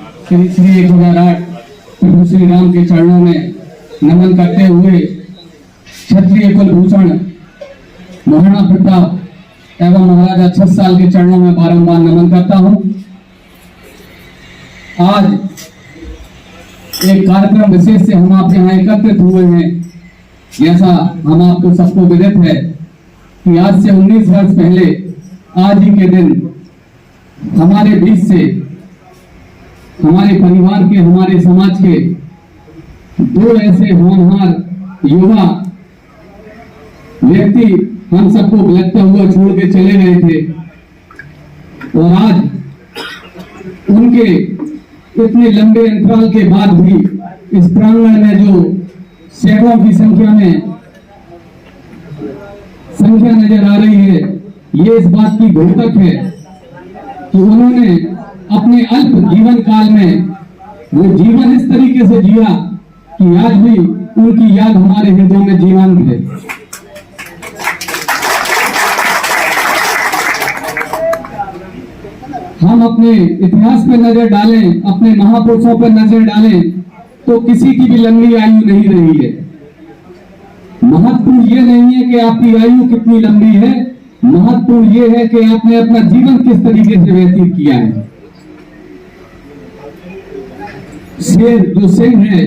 श्री श्री 1008 प्रभु श्री राम के चरणों में नमन करते हुए क्षत्रिय कुलभूषण महाराणा प्रताप एवं महाराजा 6 साल के चरणों में बारंबार नमन करता हूं। आज एक कार्यक्रम विशेष से हम आप यहाँ एकत्रित हुए हैं। जैसा हम आपको सबको विदित है कि आज से 19 वर्ष पहले आज ही के दिन हमारे बीच से हमारे परिवार के, हमारे समाज के 2 ऐसे होनहार युवा व्यक्ति हम सबको बिलखता हुआ छोड़ के चले गए थे और आज उनके इतने लंबे अंतराल के बाद भी इस प्रांगण में जो सैकड़ों की संख्या नजर आ रही है, ये इस बात की द्योतक है कि उन्होंने अपने अल्प जीवन काल में वो जीवन इस तरीके से जिया कि आज भी उनकी याद हमारे हृदयों में जीवंत है। हम अपने इतिहास पर नजर डालें, अपने महापुरुषों पर नजर डालें तो किसी की भी लंबी आयु नहीं रही है। महत्वपूर्ण ये नहीं है कि आपकी आयु कितनी लंबी है, महत्वपूर्ण ये है कि आपने अपना जीवन किस तरीके से व्यतीत किया है। शेर जो सिंह है,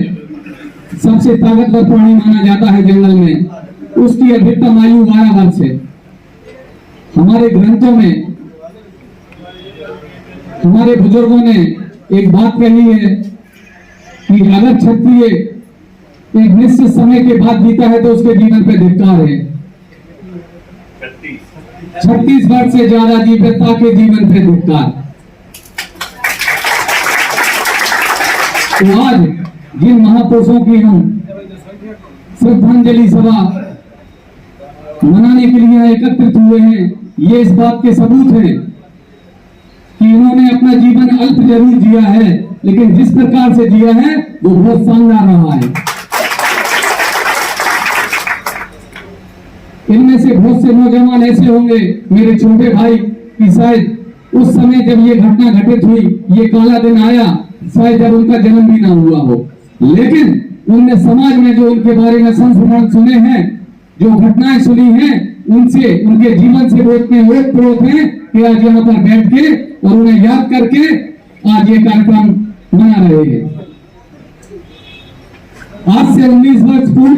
सबसे ताकतवर प्राणी माना जाता है जंगल में, उसकी अधिकतम आयु 12 वर्ष है। हमारे ग्रंथों में हमारे बुजुर्गों ने एक बात कही है कि अगर क्षत्रिय एक निश्चित समय के बाद जीता है तो उसके जीवन पे धिक्कार है। 36 वर्ष से ज्यादा जीवता के जीवन पे धिक्कार। तो आज जिन महापुरुषों की हम श्रद्धांजलि सभा मनाने के लिए एकत्रित हुए हैं, ये इस बात के सबूत हैं कि इन्होंने अपना जीवन अल्प जरूर जिया है, लेकिन जिस प्रकार से जिया है वो बहुत शानदार रहा है। इनमें से बहुत से नौजवान ऐसे होंगे मेरे छोटे भाई कि शायद उस समय जब ये घटना घटित हुई, ये काला दिन आया, शायद जब उनका जन्म भी ना हुआ हो, लेकिन उनने समाज में जो उनके बारे में संस्मरण सुने हैं, जो घटनाएं सुनी हैं, उनसे, उनके जीवन से वो इतने ओतप्रोत हैं कि आज यहाँ पर बैठ के और उन्हें याद करके आज ये कार्यक्रम मना रहे हैं। आज से 19 वर्ष पूर्व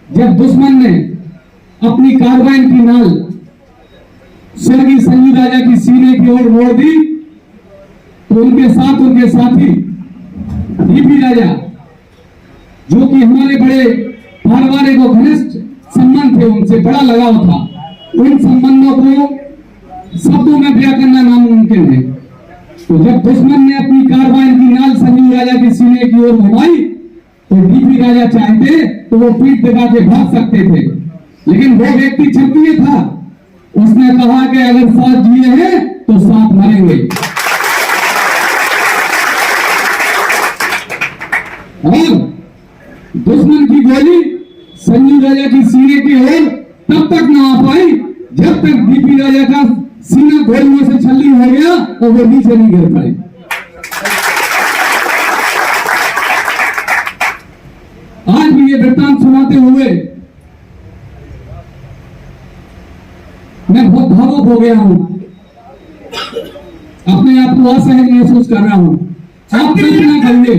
जब दुश्मन ने अपनी कार्बाइन की नाल स्वर्गीय संजू राजा की सीने की ओर मोड़ दी, तो उनके साथ उनके साथी डीपी राजा, जो कि हमारे बड़े पारिवारिक और घनिष्ठ संबंध थे, उनसे बड़ा लगाव था, उन संबंधों को शब्दों में बयां करना नामुमकिन है। तो जब दुश्मन ने अपनी कार्बाइन की नाल संजू राजा की सीने की ओर घुमाई तो डीपी राजा चाहते तो वो पीठ दबा के भाग सकते थे, लेकिन वो व्यक्ति क्षत्रिय था, उसने कहा कि अगर साथ जिए हैं तो साथ मरेंगे। और दुश्मन की गोली संजू राजा की सीने की ओर तब तक ना आ पाई जब तक डीपी राजा का सीना गोलियों से छल्ली हो गया और वो नीचे नहीं गिर पाई। आज भी ये वृत्तांत सुनाते हुए मैं बहुत भावुक हो गया हूं, अपने आप को असहज महसूस कर रहा हूं। आप कल्पना करिए,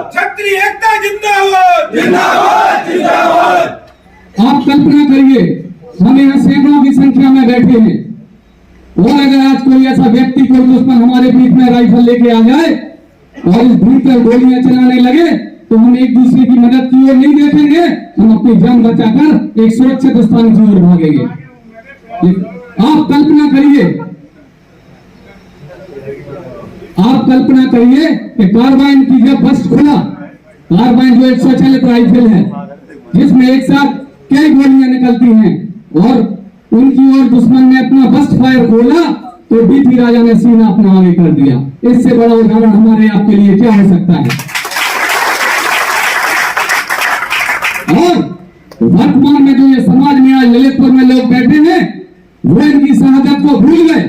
क्षत्रिय एकता जिंदाबाद, जिंदाबाद, जिंदाबाद। आप कल्पना करिए, हम यहाँ सैकड़ों की संख्या में बैठे हैं और अगर आज कोई ऐसा व्यक्ति, कोई दुश्मन हमारे बीच में राइफल लेके आ जाए और इस भीड़ पर गोलियां चलाने लगे तो हम एक दूसरे की मदद की ओर नहीं देखेंगे, हम अपनी जान बचाकर एक सुरक्षित स्थान की ओर भागेंगे। आप कल्पना करिए, आप कल्पना करिए कि कार्बाइन की जब बस्ट खुला, कार्बाइन जो एक स्वचालित राइफल है जिसमें एक साथ कई गोलियां निकलती हैं, और उनकी ओर दुश्मन ने अपना बस्ट फायर खोला तो डीपी राजा ने सीना अपना आगे कर दिया। इससे बड़ा उदाहरण हमारे आपके लिए क्या हो सकता है। और वर्तमान में जो ये समाज में आज ललितपुर में लोग बैठे हैं, वो इनकी शहादत को भूल गए।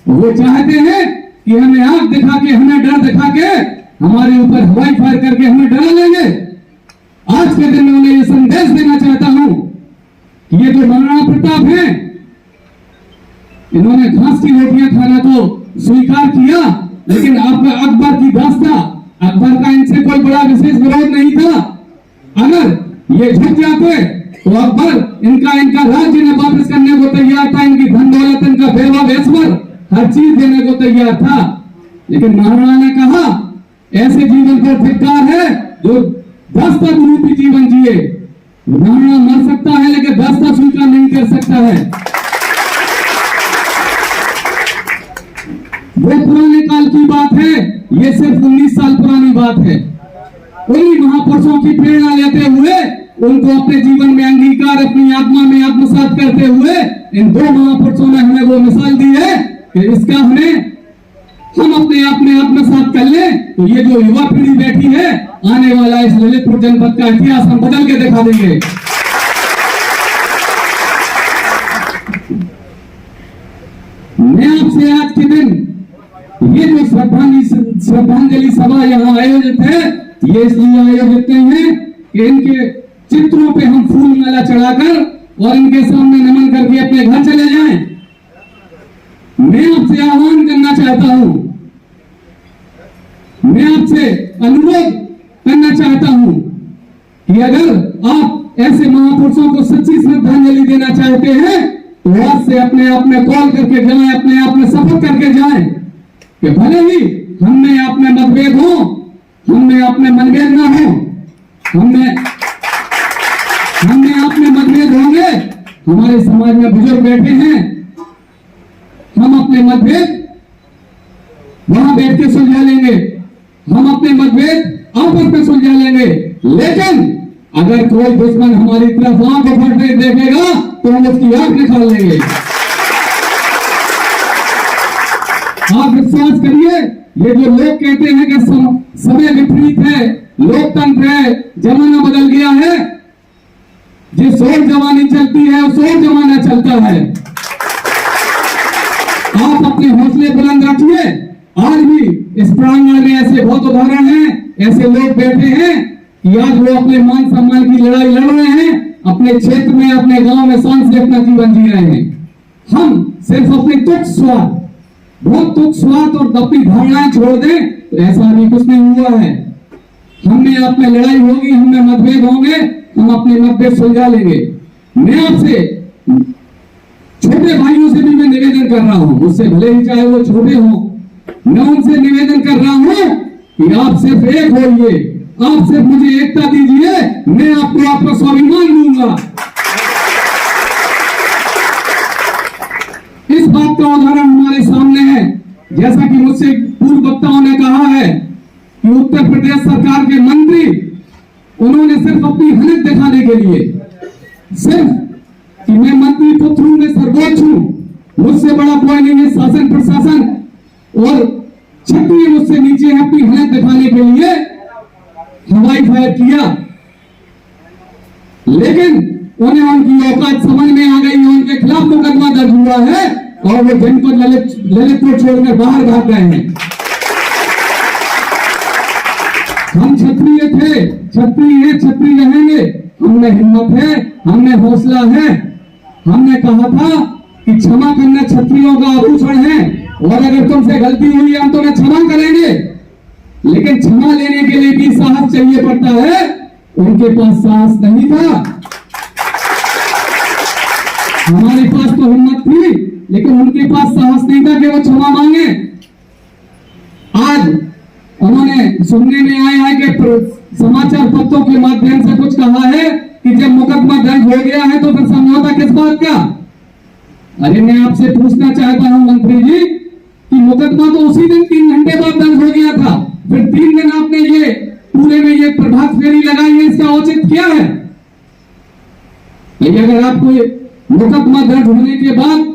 वो चाहते हैं कि हमें आग दिखा के, हमें डर दिखा के, हमारे ऊपर हवाई फायर करके हमें डरा लेंगे। आज के दिन में उन्हें यह संदेश देना चाहता हूं कि ये जो महाराणा प्रताप हैं, इन्होंने घास की रोटियां खाना तो स्वीकार किया, लेकिन अकबर की दास्ता, अकबर का इनसे कोई बड़ा विशेष विरोध नहीं था। अगर ये झुक जाते तो अकबर इनका राज्य ने वापस करने को तैयार था, इनकी धन दौलत, इनका वैभव ऐश्वर्य हर चीज देने को तैयार था। लेकिन महाराणा ने कहा ऐसे जीवन को धिक्कार है जो दास्ता रूपी जीवन जिए। महाराणा मर सकता है लेकिन दास्ता स्वीकार नहीं कर सकता है। वो पुराने काल की बात है, ये सिर्फ 19 साल पुरानी बात है। उन्हीं महापुरुषों की प्रेरणा लेते हुए, उनको अपने जीवन में अंगीकार, अपनी आत्मा में आत्मसात करते हुए, इन दो महापुरुषों ने हमें वो मिसाल दी है कि इसका हम अपने आप में आत्मसात कर ले तो ये जो युवा पीढ़ी बैठी है, आने वाला इस ललितपुर जनपद का इतिहास हम बदल के दिखा देंगे। मैं आपसे आज के दिन ये जो श्रद्धांजलि सभा यहाँ आयोजित है, ये इसलिए आयोजित हैं कि इनके चित्रों पे हम फूल माला चढ़ाकर और इनके सामने नमन करके अपने घर चले जाएं। मैं आपसे आह्वान करना चाहता हूं, मैं आपसे अनुरोध करना चाहता हूं कि अगर आप ऐसे महापुरुषों को सच्ची श्रद्धांजलि देना चाहते हैं तो आज से अपने आप में कॉल करके जाएं, अपने आप में शपथ करके जाएं कि भले ही हमने आप में मतभेद हो, हमने आप में मनभेद ना हो, हमने आप में मतभेद होंगे। हमारे समाज में बुजुर्ग बैठे हैं, हम अपने मतभेद वहां बैठ के सुलझा लेंगे, हम अपने मतभेद आपस में सुलझा लेंगे। लेकिन अगर कोई दुश्मन हमारी तरफ आंख उठाते देखेगा तो हम उसकी आंख निकाल लेंगे। आप विश्वास करिए, ये जो लोग कहते हैं कि समय विपरीत है, लोकतंत्र है, जमाना बदल गया है, जिस ओर जवानी चलती है उस ओर जमाना चलता है। आप अपने हौसले बुलंद रखिए। आज भी इस प्रांगण में ऐसे बहुत उदाहरण हैं, ऐसे लोग बैठे हैं कि आज वो अपने मान सम्मान की लड़ाई लड़ रहे हैं, अपने क्षेत्र में, अपने गांव में शान से अपना जीवन जी रहे हैं। हम सिर्फ अपने तुच्छ स्वार्थ, बहुत तुच्छ स्वार्थ और अपनी धारणाएं छोड़ दें तो ऐसा अभी कुछ नहीं हुआ है। हमने आप में लड़ाई होगी, हमें मतभेद होंगे, हम अपने मतभेद सुलझा लेंगे। मैं आपसे छोटे भाइयों से भी मैं निवेदन कर रहा हूं, उससे भले ही चाहे वो छोटे हों, मैं उनसे निवेदन कर रहा हूं कि आप सिर्फ एक होइए, आप सिर्फ मुझे एकता दीजिए, मैं आपको आपका स्वाभिमान दूंगा। इस बात का उदाहरण हमारे सामने है, जैसा कि मुझसे पूर्व वक्ताओं ने कहा है कि उत्तर प्रदेश सरकार के मंत्री, उन्होंने सिर्फ अपनी हनक दिखाने के लिए, सिर्फ कि मैं मंत्री पुत्र हूं, मैं सर्वोच्च हूं, मुझसे बड़ा कोई नहीं है, शासन प्रशासन और क्षत्रिय मुझसे नीचे है, अपनी हनक दिखाने के लिए हवाई फायर किया। लेकिन उन्हें उनकी औकात समझ में आ गई, उनके खिलाफ मुकदमा दर्ज हुआ है और वो जनपद ललितपुर छोड़कर बाहर भाग गए हैं। हम क्षत्रिय थे, क्षत्रिय है, क्षत्रिय रहेंगे। हमने हिम्मत है, हमने हौसला है। हमने कहा था कि क्षमा करना क्षत्रियों का आभूषण है और अगर तुमसे गलती हुई हम तुम्हें क्षमा करेंगे, लेकिन क्षमा लेने के लिए भी साहस चाहिए पड़ता है। उनके पास साहस नहीं था, हमारे पास तो हिम्मत थी, लेकिन उनके पास साहस नहीं था कि वो क्षमा मांगे। आज उन्होंने सुनने में आया है कि समाचार पत्रों के माध्यम से कुछ कहा है कि जब मुकदमा दर्ज हो गया है तो फिर समझौता किस बात का। अरे मैं आपसे पूछना चाहता हूं मंत्री जी कि मुकदमा तो उसी दिन 3 घंटे बाद दर्ज हो गया था, फिर 3 दिन आपने ये पूरे में ये प्रभात फेरी लगाई है, इसका औचित्य क्या है? लेकिन अगर आपको मुकदमा दर्ज होने के बाद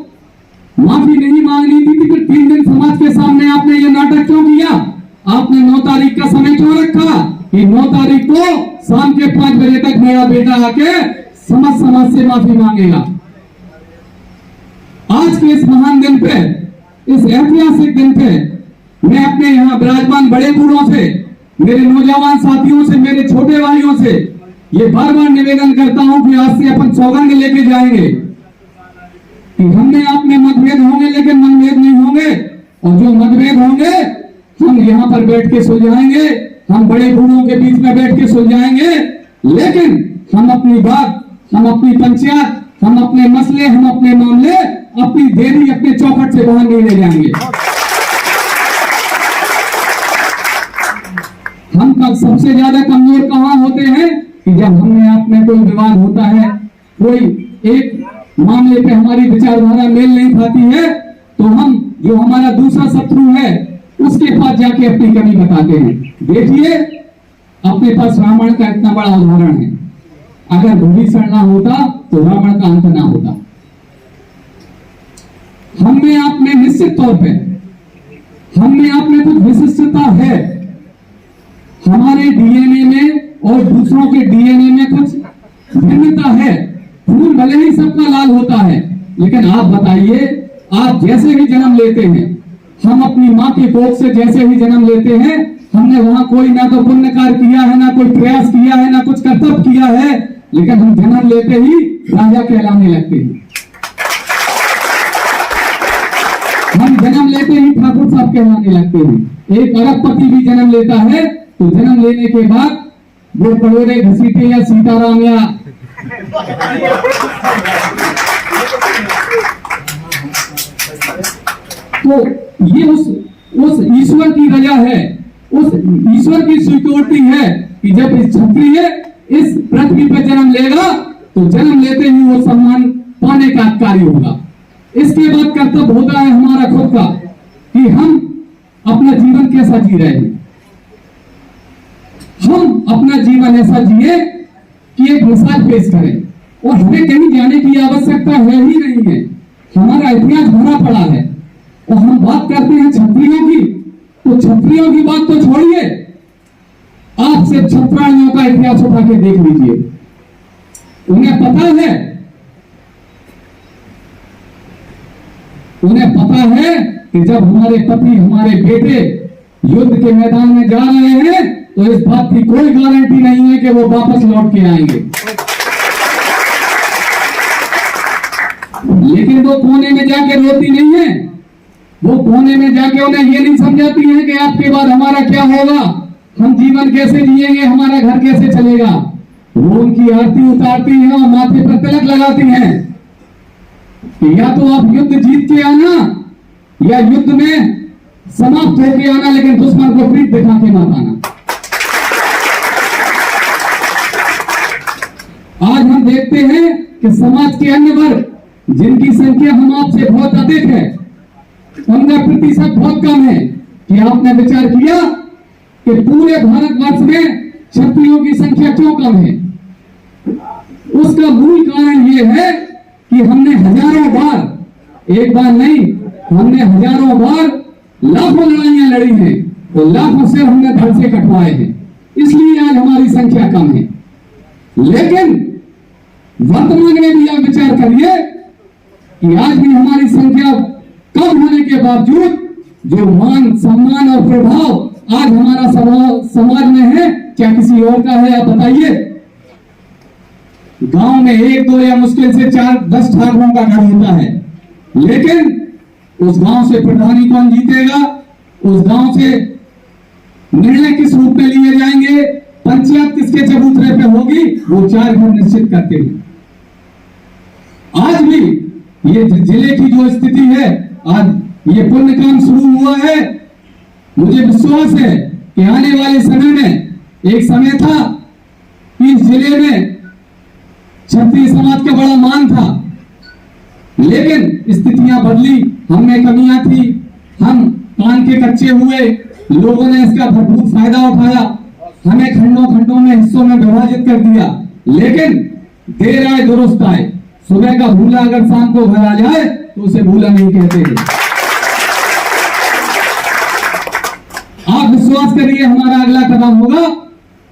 माफी नहीं मांगनी थी तो फिर 3 दिन समाज के सामने आपने ये नाटक क्यों किया? आपने 9 तारीख का समय क्यों रखा कि 9 तारीख को शाम के 5 बजे तक मेरा बेटा आके समाज से माफी मांगेगा? आज के इस महान दिन पे, इस ऐतिहासिक दिन पे मैं अपने यहाँ विराजमान बड़े बूढ़ों से, मेरे नौजवान साथियों से, मेरे छोटे भाइयों से ये बार बार निवेदन करता हूं कि आज से अपन सौगंध लेके जाएंगे कि हमने आप में मतभेद होंगे लेकिन मनभेद नहीं होंगे, और जो मतभेद होंगे हम यहाँ पर बैठ के सुलझाएंगे, हम बड़े बूढ़ों के बीच में बैठ के सुलझाएंगे, लेकिन हम अपनी बात, हम अपनी पंचायत, हम अपने मसले, हम अपने मामले अपनी देरी अपने चौखट से बाहर नहीं ले जाएंगे। हम सबसे ज्यादा कमजोर कहां होते हैं कि जब हमने आप में कोई विवाद होता है, कोई एक मामले पे हमारी विचारधारा मेल नहीं खाती है, तो हम जो हमारा दूसरा शत्रु है उसके पास जाके अपनी कमी बताते हैं। देखिए अपने पास रावण का इतना बड़ा उदाहरण है, अगर विभीषण ना होता तो रावण का अंत ना होता। हम में आप में निश्चित तौर पे हम में आप में कुछ विशिष्टता है, हमारे डीएनए में और दूसरों के डीएनए में कुछ भिन्नता है। खून भले ही सबका लाल होता है, लेकिन आप बताइए, आप जैसे ही जन्म लेते हैं, हम अपनी माँ की गोद से जैसे ही जन्म लेते हैं, हमने वहां कोई ना तो पुण्य कार्य किया है, ना कोई प्रयास किया है, ना कुछ कर्तव्य किया है, लेकिन हम जन्म लेते ही राजा कहलाने लगते हैं। हम जन्म लेते ही ठाकुर साहब कहलाने लगते हैं। एक अरबपति भी जन्म लेता है तो जन्म लेने के बाद वो करोड़े घसीटे या सीताराम या तो ये उस ईश्वर की रजा है, उस ईश्वर की स्वीकृति है कि जब इस क्षत्रिय इस पृथ्वी पर जन्म लेगा तो जन्म लेते ही वो सम्मान पाने का अधिकारी होगा। इसके बाद कर्तव्य होता है हमारा खुद का कि हम अपना जीवन कैसा जी रहे हैं। हम अपना जीवन ऐसा जिए कि एक मिसाल पेश करें, और हमें कहीं जाने की आवश्यकता है ही नहीं है। हमारा इतिहास भरा पड़ा है, और हम बात करते हैं क्षत्रियों की, तो क्षत्रियों की बात तो छोड़िए, आप सिर्फ क्षत्राणियों का इतिहास उठा के देख लीजिए। उन्हें पता है कि जब हमारे पति, हमारे बेटे युद्ध के मैदान में जा रहे हैं तो इस बात की कोई गारंटी नहीं है कि वो वापस लौट के आएंगे। लेकिन वो कोने में जाके रोती नहीं है, वो कोने में जाके उन्हें ये नहीं समझाती है कि आपके बाद हमारा क्या होगा, हम जीवन कैसे जिएंगे, हमारा घर कैसे चलेगा। वो उनकी आरती उतारती हैं और माथे पर तिलक लगाती हैं कि या तो आप युद्ध जीत के आना या युद्ध में समाप्त होके आना, लेकिन दुश्मन को पीठ दिखा के मत आना। आज हम देखते हैं कि समाज के अन्य वर्ग जिनकी संख्या हम आपसे बहुत अधिक है, उनका प्रतिशत बहुत कम है। कि आपने विचार किया कि पूरे भारतवर्ष में क्षत्रियों की संख्या क्यों कम है? उसका मूल कारण यह है कि हमने हजारों बार, एक बार नहीं, हमने हजारों बार लाखों लड़ाइयां लड़ी हैं, तो लाखों से हमने धड़ से कटवाए हैं, इसलिए आज हमारी संख्या कम है। लेकिन वर्तमान में भी आप विचार करिए कि आज भी हमारी संख्या कम होने के बावजूद जो मान, सम्मान और प्रभाव आज हमारा समाज में है, क्या किसी और का है? आप बताइए। गांव में 1, 2 या मुश्किल से 4, 10 ठाकुरों का घर होता है, लेकिन उस गांव से प्रधानी कौन जीतेगा, उस गांव से निर्णय किस रूप में लिए जाएंगे, पंचायत किसके चबूतरे पे होगी, वो 4 घर निश्चित करते हैं। आज भी ये जिले की जो स्थिति है, आज ये पुण्य काम शुरू हुआ है, मुझे विश्वास है कि आने वाले समय में, एक समय था कि इस जिले में क्षत्रिय समाज का बड़ा मान था, लेकिन स्थितियां बदली, हम में कमियां थी, हम कान के कच्चे हुए, लोगों ने इसका भरपूर फायदा उठाया, हमें खंडों खंडों में, हिस्सों में विभाजित कर दिया। लेकिन देर आए दुरुस्त आए, सुबह का भूला अगर शाम को घर आ जाए तो उसे भूला नहीं कहते हैं। आप विश्वास करिए, हमारा अगला कदम होगा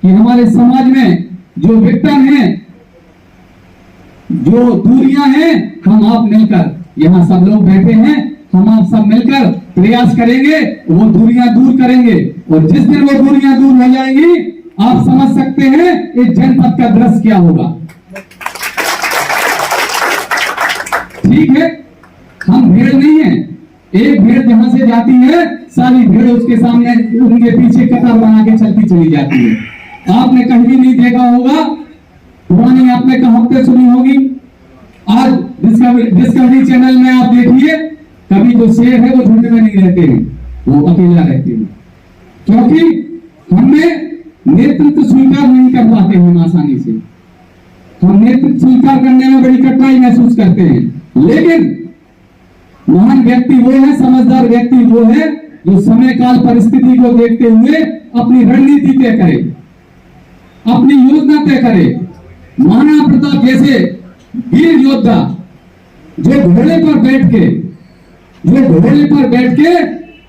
कि हमारे समाज में जो विघटन है, जो दूरियां हैं, हम आप मिलकर, यहां सब लोग बैठे हैं, हम आप सब मिलकर प्रयास करेंगे, वो दूरियां दूर करेंगे। और जिस दिन वो दूरियां दूर हो जाएंगी, आप समझ सकते हैं इस जनपद का दृश्य क्या होगा। ठीक है, हम भीड़ नहीं है, एक भीड़ जहां से जाती है सारी भीड़ उसके सामने उनके पीछे कतार बना के चलती चली जाती है। आपने कहीं भी नहीं देखा होगा, पुरानी आपने कहावतें सुनी होगी। आज डिस्कवरी चैनल में आप देखिए, कभी जो शेर है वो झुंड में नहीं रहते हैं, वो अकेला रहते हैं, क्योंकि हमें नेतृत्व स्वीकार नहीं कर पाते हैं आसानी से। हम नेतृत्व स्वीकार करने में बड़ी कठिनाई महसूस करते हैं, लेकिन महान व्यक्ति वो है, समझदार व्यक्ति वो है जो समय काल परिस्थिति को देखते हुए अपनी रणनीति तय करे, अपनी योजना तय करे। महाराणा प्रताप जैसे वीर योद्धा जो घोड़े पर बैठ के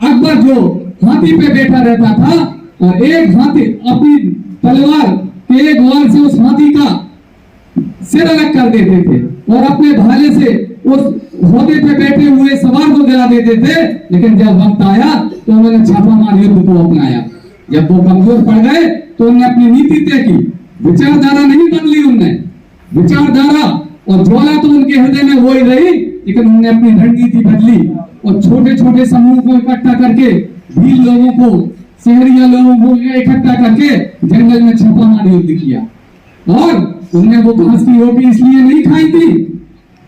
अकबर जो हाथी पे बैठा रहता था और एक हाथी अपनी तलवार के एक वार से उस हाथी का सिर अलग कर देते थे और अपने भाले से उस घोड़े पे बैठे हुए सवार को गिरा देते थे। लेकिन जब वक्त आया तो उन्होंने छापामार युद्ध को अपनाया। जब वो कमजोर पड़ गए तो उन्होंने अपनी नीति तय की, विचारधारा नहीं बदली, उनने विचारधारा और ज्वाला तो उनके हृदय में वो ही रही, लेकिन उन्होंने अपनी रणनीति बदली और छोटे छोटे समूह को इकट्ठा करके, भील लोगों को, शहरिया लोगों को इकट्ठा करके जंगल में छापामार युद्ध किया। और उन्होंने वो घास की रोटी इसलिए नहीं खाई थी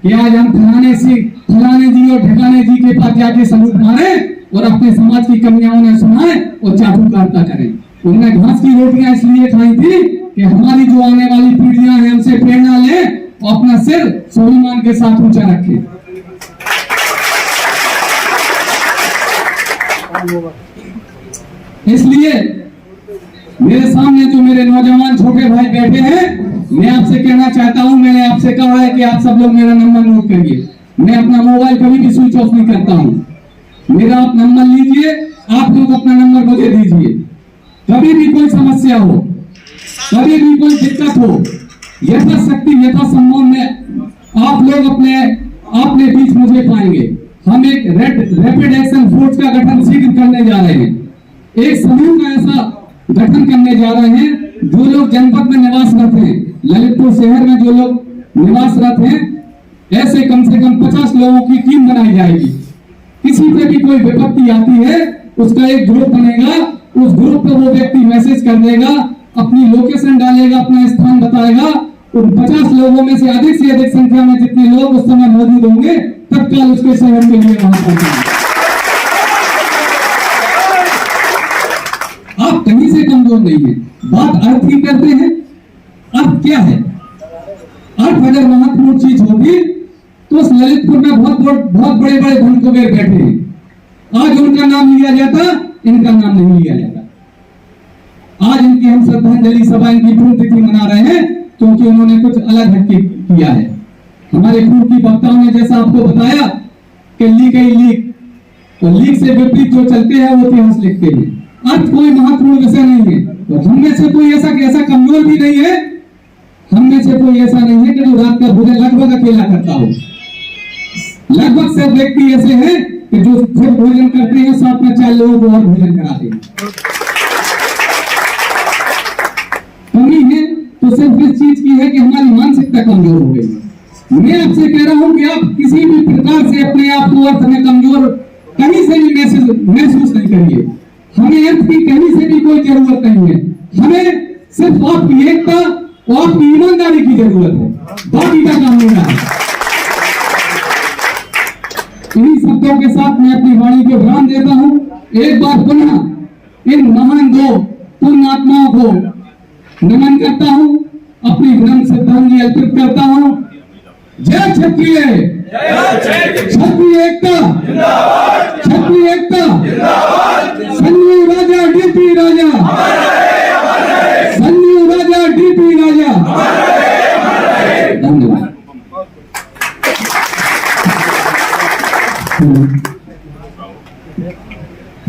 कि आज हम फलाने जी और ठिकाने जी के पास जाके सबूत मारे और अपने समाज की कमियां उन्हें सुनाए और चाटुकारिता करें। उन्होंने घास की रोटियां इसलिए खाई थी कि हमारी जो आने वाली पीढ़ियां हैं उनसे प्रेरणा ले और अपना सिर स्वाभिमान के साथ ऊंचा रखें। इसलिए मेरे सामने जो मेरे नौजवान छोटे भाई बैठे हैं, मैं आपसे कहना चाहता हूं, मैंने आपसे कहा है कि आप सब लोग मेरा नंबर नोट करिए। मैं अपना मोबाइल कभी भी स्विच ऑफ नहीं करता हूं। मेरा आप नंबर लीजिए, आप लोग अपना नंबर मुझे दीजिए। कभी भी कोई समस्या हो, कभी भी कोई दिक्कत हो, यथाशक्ति यथासंभव में आप लोग अपने बीच मुझे पाएंगे। हम एक रैपिड एक्शन फोर्स का गठन शीघ्र करने जा रहे हैं। एक समूह का ऐसा गठन करने जा रहे हैं जो लोग जनपद में निवासरत हैं, ललितपुर शहर में जो लोग निवासरत हैं, ऐसे कम से कम 50 लोगों की टीम बनाई जाएगी। किसी पे भी कोई विपत्ति आती है, उसका एक ग्रुप बनेगा, उस ग्रुप पे वो व्यक्ति मैसेज कर देगा, अपनी लोकेशन डालेगा, अपना स्थान बताएगा। उन 50 लोगों में से अधिक संख्या में जितने लोग उस समय मौजूद होंगे, तत्काल उसके शहर के लिए वहां पहुंचेंगे। आप कहीं से कमजोर नहीं है, बात अर्थ की करते हैं। अर्थ क्या है? अर्थ अगर महत्वपूर्ण चीज होगी तो उस ललितपुर में बहुत बड़े बड़े धन कुबेर बैठे हैं। आज उनका नाम लिया जाता, इनका नाम नहीं लिया जाता। आज इनकी हम श्रद्धांजलि सभा, इनकी पुण्यतिथि मना रहे हैं क्योंकि उन्होंने कुछ अलग हटके किया है। हमारे पूर्व की वक्ताओं ने जैसा आपको बताया कि लीक तो लीक से विपरीत जो चलते हैं वो इतिहास लिखते हैं। अर्थ कोई महत्वपूर्ण विषय नहीं है। तो हम में से कोई ऐसा कमजोर भी नहीं है, हम में से कोई ऐसा नहीं है कि जो रात का भोजन लगभग अकेला करता हो। लगभग सब व्यक्ति ऐसे हैं कि जो खुद भोजन करते हैं, साथ में 4 लोगों को और भोजन कराते हैं। कमी है तो सिर्फ इस चीज की है कि हमारी मानसिकता कमजोर हो गई। मैं आपसे कह रहा हूं कि आप किसी भी प्रकार से अपने आप को अर्थ में कमजोर कहीं से भी महसूस नहीं करिए। हमें अर्थ की कहीं से भी कोई जरूरत नहीं है। हमें सिर्फ आपकी एकता और आपकी ईमानदारी की जरूरत है, बाकी का काम नहीं है। इन्हीं शब्दों के साथ मैं अपनी वाणी को विराम देता हूं। एक बार पुनः इन महान दो पुण्य आत्माओं को नमन करता हूं, अपनी विनम्र श्रद्धांजलि अर्पित करता हूं। जय क्षत्रिय, क्षत्रिय एकता, क्षत्रिय एकता, संजीव राजा डीपी राजा, संजीव राजा डीपी राजा। धन्यवाद।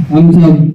हम सब